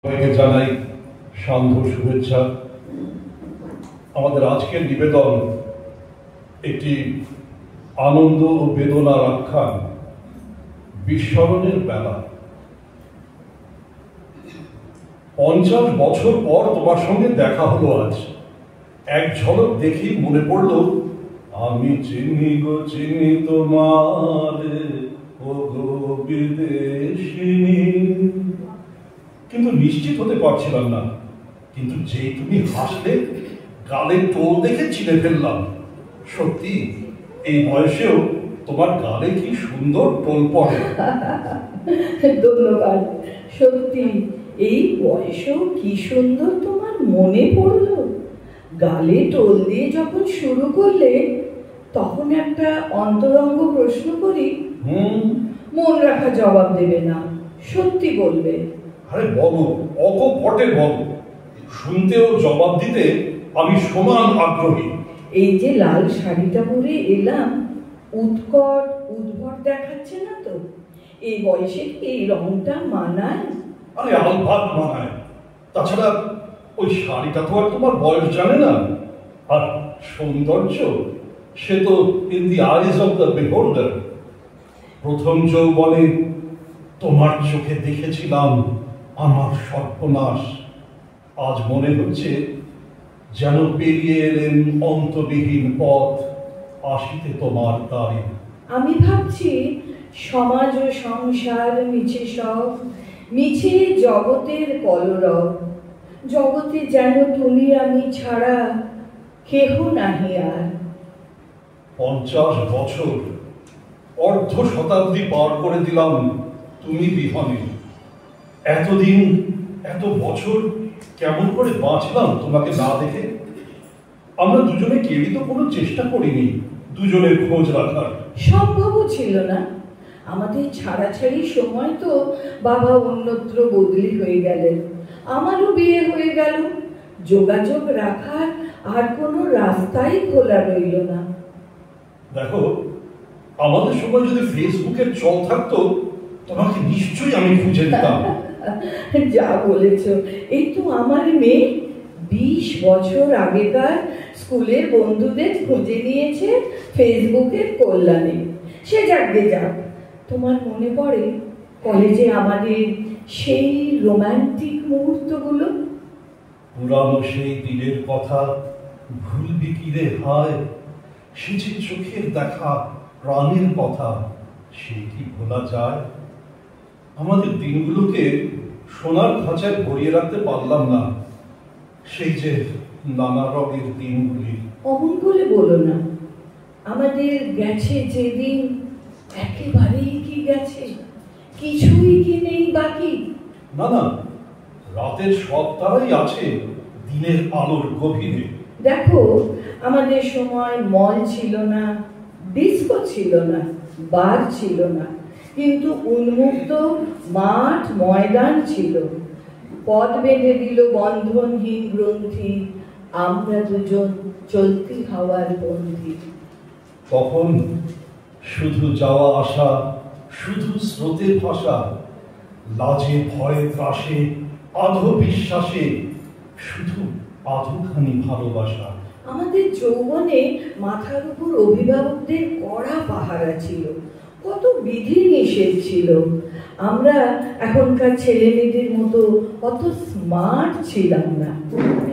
সবাইকে জানাই সান্ধ্য শুভেচ্ছা। আমাদের আজকের নিবেদন একটি আনন্দ ও বেদনার আখ্যান, বিস্মরণের বেলা। 50 বছর পর তোমার সঙ্গে দেখা হলো আজ। এক ঝলক দেখি মনে পড়ল, আমি চিনি গো চিনি তোমারে ও গো বিদেশিনী। কিন্তু নিশ্চিত হতে পারছিলাম না। কিন্তু যেই তুমি হাসলে, গালের টোল দেখে চিনে ফেললাম। সত্যি এই বয়সেও তোমার গালে কি সুন্দর টোল পড়ে। ধন্যবাদ। সত্যি এই বয়সেও কি সুন্দর তোমার মনে পড়লো। গালে টোল দিয়ে যখন শুরু করলে, তখন একটা অন্তরঙ্গ প্রশ্ন করি, মন রাখা জবাব দেবে না, সত্যি বলবে। আরে বলো, অকপটে বলো। শুনতেও জবাব দিতে আমি সমান আগ্রহী। এই যে লাল শাড়িটা পরে এলাম, উৎকট উদ্ভট দেখাচ্ছে না তো? এই বয়সে কি এই রংটা মানায়? আরে আলবাত মানায়। তাছাড়া ওই শাড়িটা তো আর তোমার বয়স জানে না। আর সৌন্দর্য সে তো in the eyes of the বিহোল্ডার। প্রথম যৌবনে তোমার চোখে দেখেছিলাম আমার সর্বনাশ। আজ মনে হচ্ছে যেন পেরিয়ে এলেন অন্তবিহীন পথ, আসিতে তোমার দ্বারে। আমি ভাবছি সমাজ ও সংসার মিছে সব, মিছে জগতের কলরব। জগতে যেন তুমি আমি ছাড়া কেহ নাহি আর। 50 বছর, অর্ধ শতাব্দী পার করে দিলাম তুমি বিহনে। এতদিন, এত বছর কেমন করে বাঁচলাম তোমাকে না দেখে। আমরা দুজনে কেউই তো কোনো চেষ্টা করিনি দুজনের খোঁজ রাখার। সম্ভবও ছিল না। আমাদের ছাড়াছাড়ি সময় তো বাবা অন্যত্র বদলি হয়ে গেলেন, আমারও বিয়ে হয়ে গেল। যোগাযোগ রাখার আর কোনো রাস্তাই খোলা রইল না। দেখো, আমাদের সময় যদি ফেসবুকের চল থাকতো, তোমাকে নিশ্চয়ই আমি খুঁজে দিতাম। যা বলেছ। এই তো আমার মেয়ে 20 বছর আগেকার স্কুলের বন্ধুদের খুঁজে নিয়েছে ফেসবুকের কল্যাণে। সে যাকে যাক। তোমার মনে পড়ে কলেজে আমাদের সেই রোমান্টিক মুহূর্তগুলো? পুরানো সেই দিনের কথা ভুলবি কি রে হায়। সে যে চোখের দেখা, প্রাণের কথা, সে কি ভোলা যায়? আমাদের দিনগুলোকে সোনার খাঁচায় ভরিয়ে রাখতে পারলাম না। সেই যে নানা রঙের দিনগুলি। অমন করে বলো না। আমাদের গেছে যেদিন, একেবারেই কি গেছে? কিছুই কি নেই বাকি? না না, রাতের সব তারাই আছে দিনের আলোর গভীরে। দেখো, আমাদের সময় মল ছিল না, ডিস্কো ছিল না, বার ছিল না, কিন্তু উন্মুক্ত মাঠ ময়দান ছিল। পথ বেঁধে দিল বন্ধনহীন গ্রন্থি, আমরা দুজন চলতি হাওয়ার বন্ধি। তখন শুধু যাওয়া আসা, শুধু স্রোতে ভাসা, লাজে ভয়ে ত্রাসে, আধো বিশ্বাসে, শুধু আধোখানি ভালোবাসা। আমাদের যৌবনে মাথার উপর অভিভাবকদের কড়া পাহারা ছিল, কত বিধি নিষেধ ছিল। আমরা এখনকার ছেলে মেয়েদের মতো অত স্মার্ট ছিলাম না,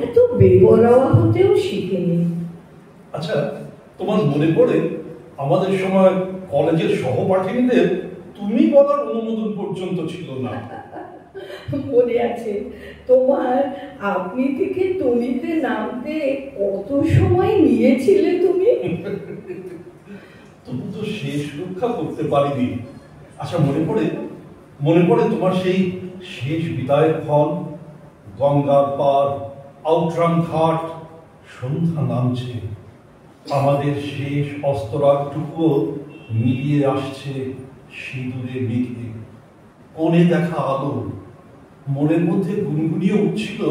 এত বেপরোয়া হতেও শিখিনি। আচ্ছা, তোমার মনে পড়ে আমাদের সময় কলেজের সহপাঠিনীদের তুমি বলার অনুমোদন পর্যন্ত ছিল না? মনে আছে তোমার আপনি থেকে তুমিতে নামতে কত সময় নিয়েছিলে তুমি? তবু তো শেষ রক্ষা করতে পারিনি। আচ্ছা, মনে পড়ে তোমার সেই শেষ বিদায়ের ফল? গঙ্গার পার, আউটরাম ঘাট, সন্ধ্যা নামছে, আমাদের শেষ অস্তরাগটুকুও মিলিয়ে আসছে সিঁদুরে মেঘে। কোণে দেখা আলো মনের মধ্যে গুনগুনিয়ে উঠছিল,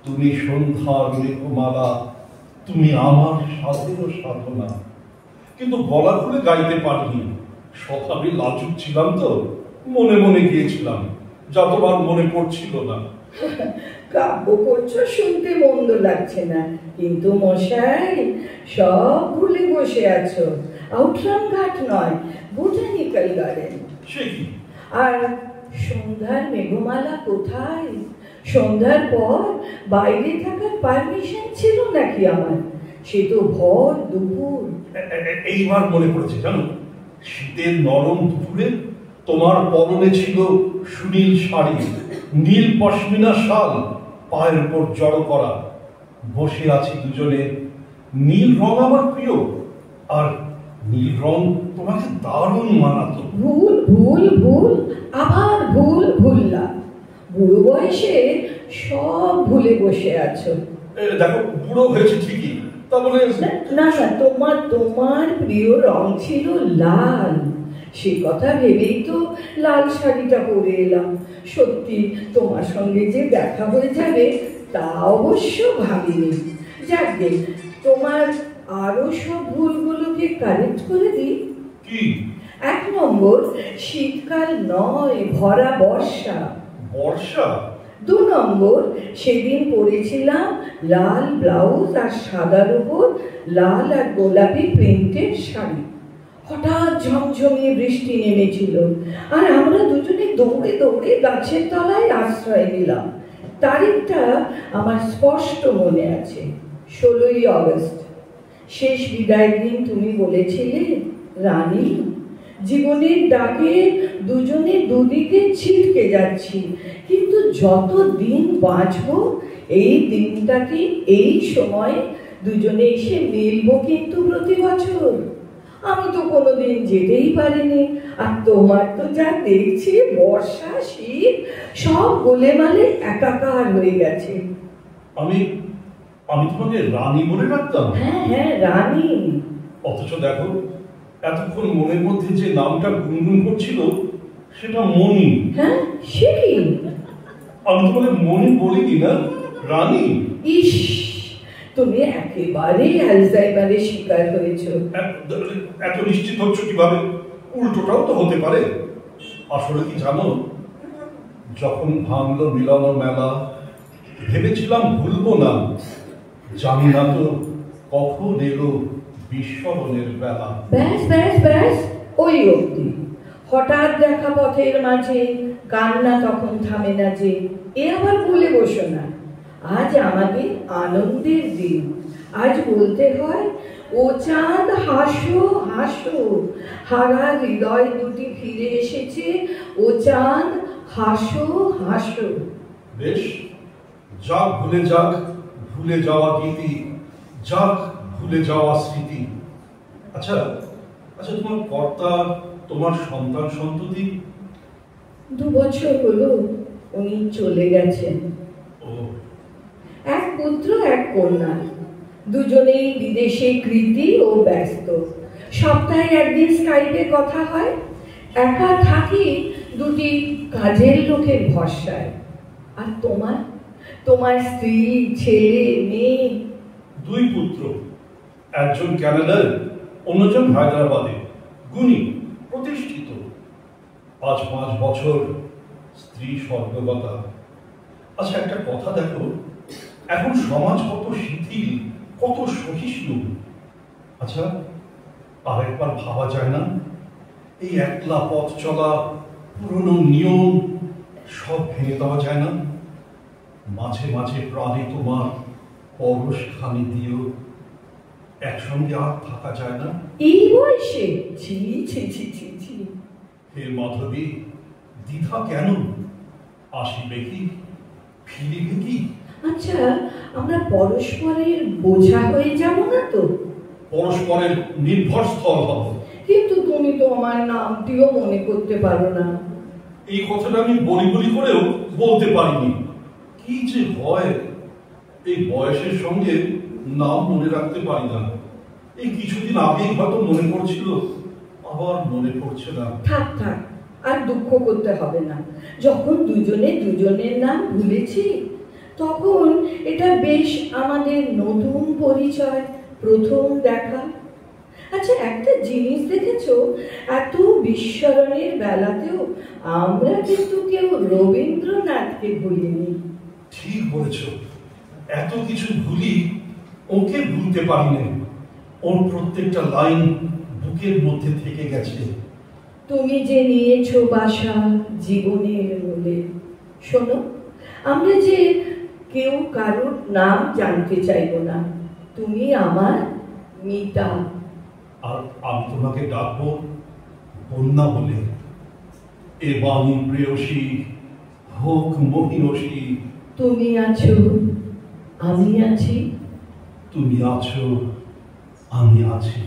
তুমি সন্ধ্যার মেঘমালা, তুমি আমার সাধের সাধনা। কিন্তু গলা খুলে গাইতে পারিনি, স্বভাবে লাজুক ছিলাম তো, মনে মনে গিয়েছিলাম। যা তোমার মনে পড়ছিল না। কাব্য করছো শুনতে মন্দ লাগছে না, কিন্তু মশাই সব ভুলে বসে আছো। আউটরাম ঘাট নয়, বোটানিক্যাল গার্ডেন। সে কি? আর সন্ধ্যার মেঘমালা কোথায়? সন্ধ্যার পর বাইরে থাকার পারমিশন ছিল নাকি আমার? সে তো ভর দুপুর। এইবার মনে পড়েছে, জানো, শীতের নরম দুপুরে তোমার পরনে ছিল সুনীল শাড়ি, নীল পশমিনা শাল পায়ের উপর জড়ো করা। বসে আছি দুজনে। নীল রং আমার প্রিয়, আর নীল রং তোমাকে দারুণ মানাতো। ভুল ভুল ভুল, আবার ভুল ভুললাম। বুড়ো বয়সে সব ভুলে বসে আছো। দেখো, বুড়ো হয়েছে ঠিকই, তা বলে না না, তোমার প্রিয় রং ছিল লাল। সে কথা ভেবেই তো লাল শাড়িটা পরে এলাম। সত্যি তোমার সঙ্গে যে দেখা হয়ে যাবে তা অবশ্য ভাবিনি। যাকে তোমার আরো সব ভুলগুলোকে কারেক্ট করে দিই। কি? 1 নম্বর, শীতকাল নয়, ভরা বর্ষা। বর্ষা? 2 নম্বর, সেদিন পরেছিলাম লাল ব্লাউজ আর সাদার উপর লাল আর গোলাপি প্রিন্টের শাড়ি। হঠাৎ ঝমঝমিয়ে বৃষ্টি নেমেছিল, আর আমরা দুজনে দৌড়ে দৌড়ে গাছের তলায় আশ্রয় নিলাম। তারিখটা আমার স্পষ্ট মনে আছে, 16ই অগস্ট। শেষ বিদায়ের দিন তুমি বলেছিলে, রানী, জীবনের ডাকে দুজনে দুদিকে ছিটকে যাচ্ছি, কিন্তু যত দিন বাঁচবো এই দিনটাকে এই সময় দুজনে এসে মিলবো কিন্তু প্রতি বছর। আমি তো কোনোদিন যেতেই পারিনি, আর তোমার তো যা দেখছি বর্ষা শীত সব গোলেমালে একাকার হয়ে গেছে। আমি তোমাকে রানী বলে ডাকতাম। হ্যাঁ হ্যাঁ, রানী। অথচ দেখো, এতক্ষণ মনের মধ্যে যে নামটা গুনগুন করছিল সেটা মণি। হ্যাঁ, সে কি? আমি তোমাকে মণি বলিনি না, রানী। ইস, তুমি একেবারে অ্যালজাইমারের শিকার হয়েছো। এত নিশ্চিত হচ্ছ কিভাবে? উল্টোটাও তো হতে পারে। আসলে কি জানো, যখন ভাঙলো মিলন মেলা, ভেবেছিলাম ভুলবো না। জানি না তো কখন এলো বিস্মরণের বেলা। ব্যাস ব্যাস ব্যাস, ওই অবধি। হঠাৎ দেখা পথের মাঝে কান্না তখন থামে না যে, এ আবার বলে বসো না। আজ আমাদের আনন্দের দিন। আজ বলতে হয়, ও চাঁদ হাসো হাসো, হারা হৃদয় দুটি ফিরে এসেছে, ও চাঁদ হাসো হাসো। বেশ, যাক ভুলে যাক ভুলে যাওয়া গীতি, যাক ভুলে যাওয়া স্মৃতি। আচ্ছা আচ্ছা, তোমার কর্তা, তোমার সন্তান সন্ততি? 2 বছর হলো উনি চলে গেছেন। ও, 1 পুত্র 1 কন্যা, দুজনেই বিদেশে কৃতি ও ব্যস্ত। সপ্তাহে 1 দিন স্কাইপে কথা হয়। একা থাকি দুটি কাজের লোকের ভরসায়। আর তোমার স্ত্রী, ছেলে, মেয়ে? 2 পুত্র, একজন কানাডায়, অন্যজন হায়দ্রাবাদে, গুণী, প্রতিষ্ঠিত। আজ 5 বছর, স্ত্রী স্বর্গগতা। আচ্ছা, একটা কথা দেখো, এখন সমাজ কত শিথিল, কত সহিষ্ণু। আচ্ছা, আরেকবার ভাবা যায় না, এই একলা পথ চলা, পুরনো নিয়ম সব ভেঙে দেওয়া যায় না? মাঝে মাঝে প্রাণে তোমার পরশ খানি দিও, একসঙ্গে আর থাকা যায় না? এই বয়সে? ছি ছি ছি ছি ছি। হে মাধবী, দ্বিধা কেন? আসিবে কি, ফিরিবে কি? আচ্ছা, আমরা পরস্পরের বোঝা হয়ে যাব না তো? পরস্পরের নির্ভরস্থল হব। কিন্তু তুমি তো আমার নামটিও মনে করতে পারো না। এই কথাটা আমি বলি বলি করেও বলতে পারিনি। কি যে হয়, এই বয়সের সঙ্গে নাম মনে রাখতে পারি না। এই কিছুদিন আগেই হয়তো মনে পড়ছিল, আবার মনে পড়ছে না। থাক থাক, আর দুঃখ করতে হবে না। যখন দুজনে দুজনের নাম ভুলেছি, তখন এটা বেশ আমাদের নতুন পরিচয়, প্রথম দেখা। আচ্ছা, একটা জিনিস দেখেছো, এত বিস্মরণের বেলাতেও আমরা কিন্তু কেউ রবীন্দ্রনাথকে ভুলিনি। ঠিক বলেছ, এত কিছু ভুলি, ওকে ভুলতে পারিনি। ওর প্রত্যেকটা লাইন বুকের মধ্যে থেকে গেছে। তুমি যে নিয়েছো বাসা জীবনের মূলে। শোনো, আমরা যে কেউ কারোর নাম জানতে চাইবো না। তুমি আমার মিতা। আর আমি তোমাকে ডাকবো বন্যা বলে। এ বাণী প্রেয়সী হোক মহিষী। তুমি আছো, আমি আছি। তুমি আছো, আমি আছি।